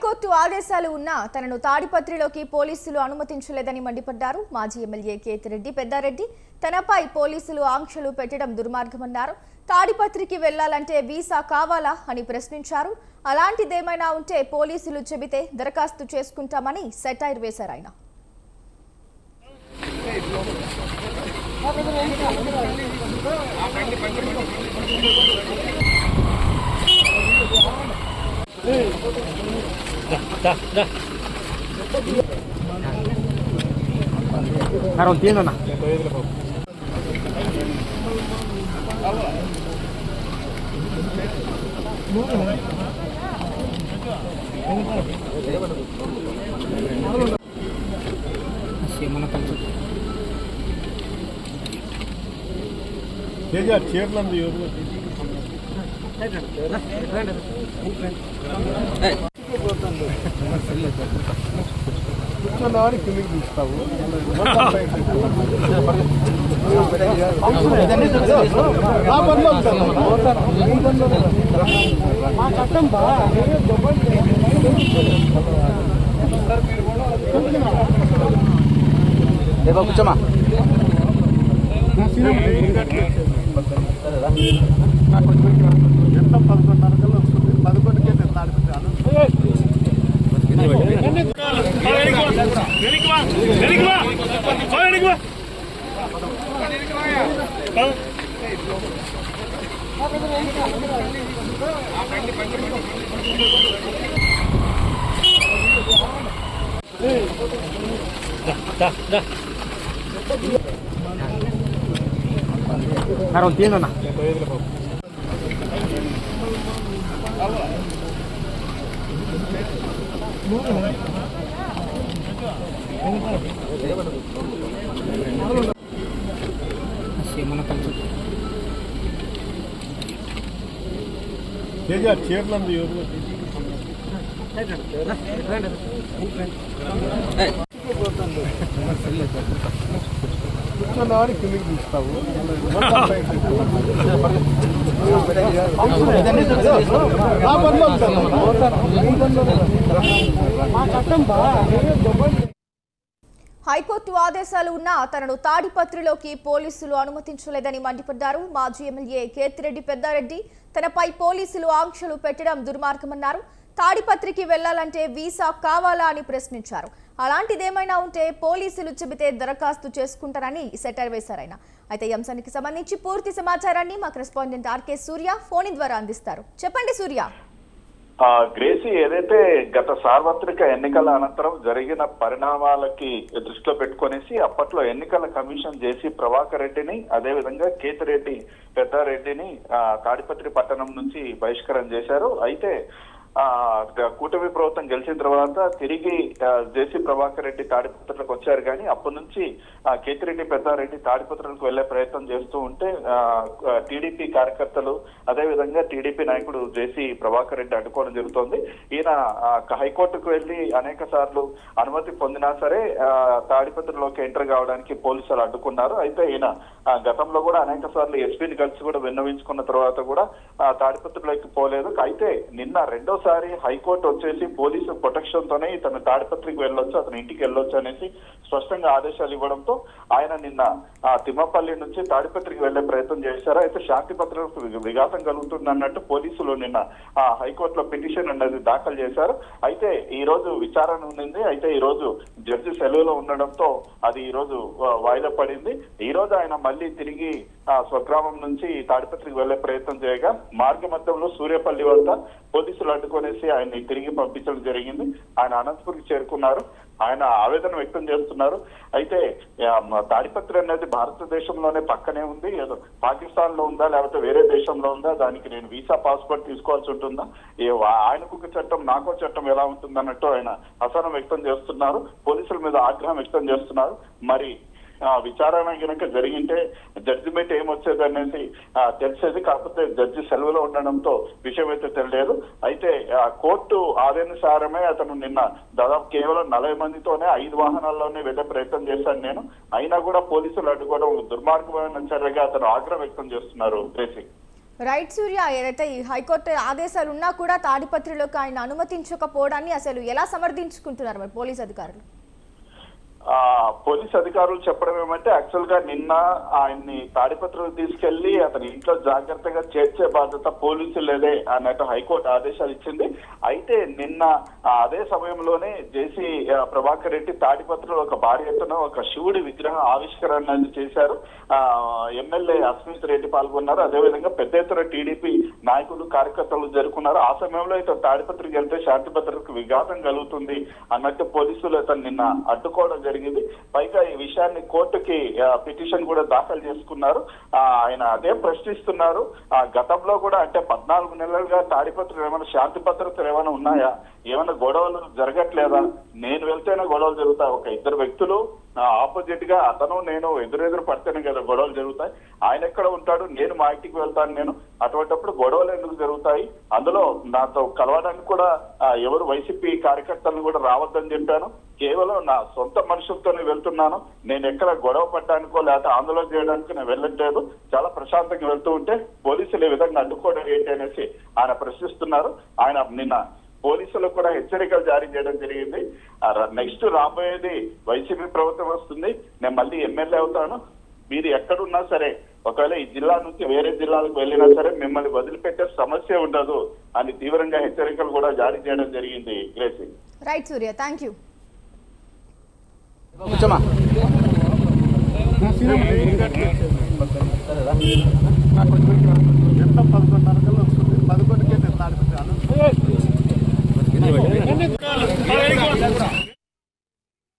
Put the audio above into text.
High court ఆదేశాలు ఉన్నా తనను తాడిపత్రిలోకి పోలీసులు అనుమతించలేదని మండిపడ్డారు మాజీ ఎమ్మెల్యే కేతిరెడ్డి పెద్దారెడ్డి. తనపై పోలీసులు ఆంక్షలు పెట్టడం దుర్మార్గమన్నారు. తాడిపత్రికి వెళ్లాలంటే వీసా కావాలా అని ప్రశ్నించారు. అలాంటిదేమైనా ఉంటే పోలీసులు చెబితే దరఖాస్తు చేసుకుంటామని సెటైర్ వేశారు ఆయన. Claro, entiendo, ¿no? చీరలంది కూర్చోని కిందికి తీస్తావు. కూర్చోమా ఎంత 11:30 కల్లా వస్తుంది. 11కే నేను తాడిపెట్టాను. Claro, entiendo, ¿no? చీరలంది కూర్చోని కిందికి తీస్తావు. హైకోర్టు ఆదేశాలు ఉన్నా తనను తాడిపత్రిలోకి పోలీసులు అనుమతించలేదని మండిపడ్డారు మాజీ ఎమ్మెల్యే కేతిరెడ్డి పెద్దారెడ్డి. తనపై పోలీసులు ఆంక్షలు పెట్టడం దుర్మార్గమన్నారు. తాడిపత్రికి వెళ్లాలంటే వీసా కావాలా అని ప్రశ్నించారు. అలాంటిదేమైనా ఉంటే పోలీసులు చెబితే దరఖాస్తు చేసుకుంటారని సెటైర్ వేశారు ఆయన. అయితే ఈ అంశానికి సంబంధించి పూర్తి సమాచారాన్ని మా కరెస్పాండెంట్ ఆర్కే సూర్య ఫోన్ ద్వారా అందిస్తారు. చెప్పండి సూర్య. గ్రేసీ, ఏదైతే గత సార్వత్రిక ఎన్నికల అనంతరం జరిగిన పరిణామాలకి దృష్టిలో పెట్టుకునేసి అప్పట్లో ఎన్నికల కమిషన్ జేసీ ప్రభాకర్ రెడ్డిని, అదేవిధంగా కేతిరెడ్డి పెద్దారెడ్డిని తాడిపత్రి పట్టణం నుంచి బహిష్కరణ చేశారు. అయితే కూటమి ప్రభుత్వం గెలిచిన తర్వాత తిరిగి జేసీ ప్రభాకర్ రెడ్డి తాడిపత్రులకు వచ్చారు. కానీ అప్పటి నుంచి కేతిరెడ్డి పెద్దారెడ్డి తాడిపత్రులకు వెళ్లే ప్రయత్నం చేస్తూ ఉంటే టీడీపీ కార్యకర్తలు, అదేవిధంగా టీడీపీ నాయకుడు జేసీ ప్రభాకర్ రెడ్డి అడ్డుకోవడం జరుగుతోంది. ఈయన హైకోర్టుకు వెళ్లి అనేక సార్లు అనుమతి పొందినా సరే తాడిపత్రులోకి ఎంటర్ కావడానికి పోలీసులు అడ్డుకున్నారు. అయితే ఈయన గతంలో కూడా అనేక సార్లు ఎస్పీని కలిసి కూడా విన్నవించుకున్న తర్వాత కూడా తాడిపత్రులోకి పోలేదు. అయితే నిన్న రెండోసారి హైకోర్టు వచ్చేసి పోలీసు ప్రొటెక్షన్ తోనే ఇతను తాడిపత్రికి వెళ్ళొచ్చు, అతను ఇంటికి వెళ్ళొచ్చు అనేసి స్పష్టంగా ఆదేశాలు ఇవ్వడంతో ఆయన నిన్న తిమ్మపల్లి నుంచి తాడిపత్రికి వెళ్లే ప్రయత్నం చేశారు. అయితే శాంతి భద్రతకు విఘాతం కలుగుతుంది అన్నట్టు పోలీసులు నిన్న హైకోర్టులో పిటిషన్ అనేది దాఖలు చేశారు. అయితే ఈ రోజు విచారణ ఉంది. అయితే ఈ రోజు జడ్జి సెలవులో ఉండడంతో అది ఈ రోజు వాయిదా పడింది. ఈ రోజు ఆయన మళ్ళీ తిరిగి స్వగ్రామం నుంచి తాడిపత్రికి వెళ్లే ప్రయత్నం చేయగా మార్గ మధ్యంలో సూర్యపల్లి వద్ద పోలీసులు అడ్డుకొనేసి ఆయన్ని తిరిగి పంపించడం జరిగింది. ఆయన అనంతపురికి చేరుకున్నారు. ఆయన ఆవేదన వ్యక్తం చేస్తున్నారు. అయితే తాడిపత్రి అనేది భారతదేశంలోనే పక్కనే ఉంది, ఏదో పాకిస్తాన్ లో ఉందా లేకపోతే వేరే దేశంలో ఉందా, దానికి నేను వీసా పాస్పోర్ట్ తీసుకోవాల్సి ఉంటుందా, ఆయనకు ఒక చట్టం నాకో చట్టం ఎలా ఉంటుంది అన్నట్టు ఆయన అసహనం వ్యక్తం చేస్తున్నారు. పోలీసుల మీద ఆగ్రహం వ్యక్తం చేస్తున్నారు. మరి విచారణ కనుక జరిగింటే జడ్జిమెంట్ ఏమొచ్చేది అనేసి తెలిసేది. కాకపోతే జడ్జి సెలవులో ఉండడంతో విషయం అయితే తెలియదు. అయితే కోర్టు ఆదేశానుసారమే అతను నిన్న దాదాపు కేవలం 40 మందితోనే 5 వాహనాల్లోనే వెళ్లే ప్రయత్నం చేశాను నేను. అయినా కూడా పోలీసులు అడ్డుకోవడం దుర్మార్గమైన చర్యగా అతను ఆగ్రహం వ్యక్తం చేస్తున్నారు. రైట్ సూర్య, ఏదైతే ఈ హైకోర్టు ఆదేశాలు ఉన్నా కూడా తాడిపత్రిలోకి ఆయన అనుమతించకపోవడాన్ని అసలు ఎలా సమర్థించుకుంటున్నారు మరి పోలీస్ అధికారులు? పోలీస్ అధికారులు చెప్పడం ఏమంటే యాక్చువల్ గా నిన్న ఆయన్ని తాడిపత్రులు తీసుకెళ్లి అతని ఇంట్లో జాగ్రత్తగా చేర్చే బాధ్యత పోలీసులేదే అన్నట్టు హైకోర్టు ఆదేశాలు ఇచ్చింది. అయితే నిన్న అదే సమయంలోనే జేసీ ప్రభాకర్ రెడ్డి తాడిపత్రులు ఒక భారీ ఎత్తున ఒక శివుడి విగ్రహ ఆవిష్కరణ చేశారు. ఎమ్మెల్యే అస్మిత్ రెడ్డి పాల్గొన్నారు. అదేవిధంగా పెద్ద ఎత్తున టీడీపీ నాయకులు కార్యకర్తలు జరుపుకున్నారు. ఆ సమయంలో ఇతను తాడిపత్రికి వెళ్తే శాంతి భద్రతకు విఘాతం కలుగుతుంది అన్నట్టు పోలీసులు ఇతను నిన్న అడ్డుకోవడం జరిగింది. పైగా ఈ విషయాన్ని కోర్టుకి పిటిషన్ కూడా దాఖలు చేసుకున్నారు. ఆయన అదే ప్రశ్నిస్తున్నారు. గతంలో కూడా అంటే 14 నెలలుగా తాడిపత్రులు ఏమైనా శాంతి భద్రతలు ఏమైనా ఉన్నాయా, ఏమైనా గొడవలు జరగట్లేదా? నేను వెళ్తేనే గొడవలు జరుగుతాయి. ఒక ఇద్దరు వ్యక్తులు ఆపోజిట్ గా అతను నేను ఎదురెదురు పడితేనే కదా గొడవలు జరుగుతాయి. ఆయన ఎక్కడ ఉంటాడు, నేను మా ఇంటికి వెళ్తాను. నేను అటువంటిప్పుడు గొడవలు ఎందుకు జరుగుతాయి? అందులో నాతో కలవడానికి కూడా ఎవరు వైసీపీ కార్యకర్తలను కూడా రావద్దని చెప్పాను. కేవలం నా సొంత మనుషులతోనే వెళ్తున్నాను. నేను ఎక్కడ గొడవ పడ్డానికో లేకపోతే ఆందోళన చేయడానికి నేను వెళ్ళట్లేదు. చాలా ప్రశాంతంగా వెళ్తూ ఉంటే పోలీసులు ఈ విధంగా అడ్డుకోవడం ఏంటి అనేసి ఆయన ప్రశ్నిస్తున్నారు. ఆయన నిన్న పోలీసులకు కూడా హెచ్చరికలు జారీ చేయడం జరిగింది. నెక్స్ట్ రాబోయేది వైసీపీ ప్రభుత్వం వస్తుంది, నేను మళ్ళీ ఎమ్మెల్యే అవుతాను. మీరు ఎక్కడున్నా సరే, ఒకవేళ ఈ జిల్లా నుంచి వేరే జిల్లాలకు వెళ్ళినా సరే మిమ్మల్ని వదిలిపెట్టే సమస్య ఉండదు అని తీవ్రంగా హెచ్చరికలు కూడా జారీ చేయడం జరిగింది. Gracy. Right Surya, thank you. కూర్చోమా. ఎంత 11:30 కల్లా వస్తుంది. 11కే నేను తాడిపత్రి